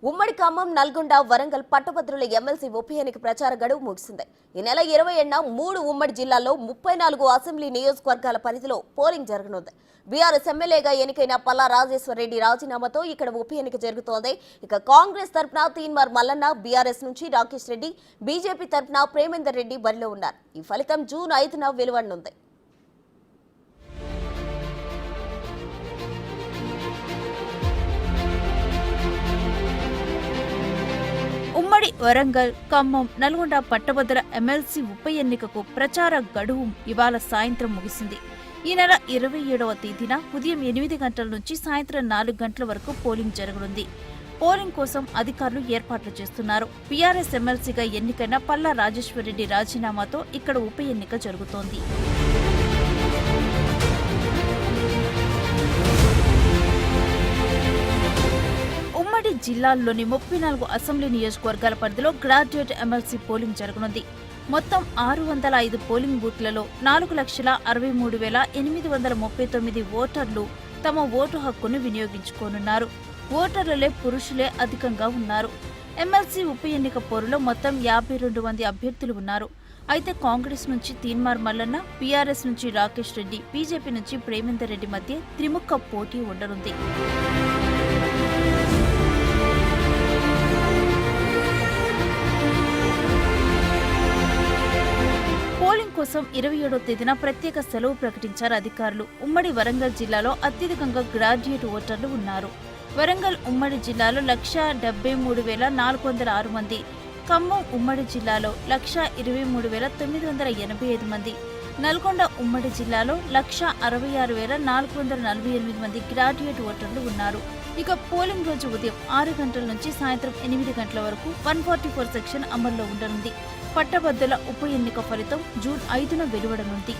ఉమ్మడి ఖమ్మం, నల్గొండ, వరంగల్ పట్టభద్రుల ఎమ్మెల్సీ ఉప ఎన్నిక ప్రచార గడువు ముగిసింది. ఈ నెల 27న 3 ఉమ్మడి జిల్లాల్లో 34 అసెంబ్లీ నియోజకవర్గాల పరిధిలో పోలింగ్ జరగనుంది. బీఆర్ఎస్ ఎమ్మెల్యేగా ఎన్నికైన పల్లా రాజేశ్వరరెడ్డి రాజీనామాతో ఇక్కడ ఉప ఎన్నిక జరుగుతోంది. ఇక కాంగ్రెస్ తరఫున తీన్మార్ మల్లన్న, బీఆర్ఎస్ నుంచి రాకేష్ రెడ్డి, బీజేపీ తరఫున ప్రేమేందర్ రెడ్డి బరిలో ఉన్నారు. ఈ ఫలితం జూన్ 5న వెలువడనుంది. ఉమ్మడి వరంగల్, ఖమ్మం, నల్గొండ పట్టభద్రుల ఎమ్మెల్సీ ఉప ఎన్నికకు ప్రచార గడువు ఇవాళ సాయంత్రం ముగిసింది. ఈ నెల 27వ తేదీన ఉదయం 8 గంటల నుంచి సాయంత్రం 4 గంటల వరకు పోలింగ్ జరగనుంది. పోలింగ్ కోసం అధికారులు ఏర్పాట్లు చేస్తున్నారు. బీఆర్ఎస్ ఎమ్మెల్సీగా ఎన్నికైన పల్లా రాజేశ్వరరెడ్డి రాజీనామాతో ఇక్కడ ఉప ఎన్నిక జరుగుతోంది. ఉమ్మడి జిల్లాల్లోని 34 అసెంబ్లీ నియోజకవర్గాల పరిధిలో గ్రాడ్యుయేట్ ఎమ్మెల్సీ పోలింగ్ జరగనుంది. మొత్తం 605 పోలింగ్ బూత్లలో 4,63,839 ఓటర్లు తమ ఓటు హక్కును వినియోగించుకోనున్నారు. ఓటర్లలో పురుషులే అధికంగా ఉన్నారు. ఎమ్మెల్సీ ఉప ఎన్నిక పోరులో మొత్తం 52 మంది అభ్యర్థులు ఉన్నారు. అయితే కాంగ్రెస్ నుంచి తీన్మార్ మల్లన్న, బీఆర్ఎస్ నుంచి రాకేష్ రెడ్డి, బీజేపీ నుంచి ప్రేమేందర్ రెడ్డి మధ్య త్రిముఖ పోటీ ఉండనుంది. పోలింగ్ కోసం 27వ తేదీన ప్రత్యేక సెలవు ప్రకటించారు అధికారులు. ఉమ్మడి వరంగల్ జిల్లాలో అత్యధికంగా గ్రాడ్యుయేట్ ఓటర్లు ఉన్నారు. వరంగల్ ఉమ్మడి జిల్లాలో 1,73,406 మంది, ఖమ్మం ఉమ్మడి జిల్లాలో 1,23,985 మంది, నల్గొండ ఉమ్మడి జిల్లాలో 1,66,448 మంది గ్రాడ్యుయేట్ ఓటర్లు ఉన్నారు. ఇక పోలింగ్ రోజు ఉదయం 6 గంటల నుంచి సాయంత్రం 8 గంటల వరకు 144 సెక్షన్ అమల్లో ఉండనుంది. పట్టభద్రుల ఉప ఎన్నిక ఫలితం జూన్ 5న వెలువడనుంది.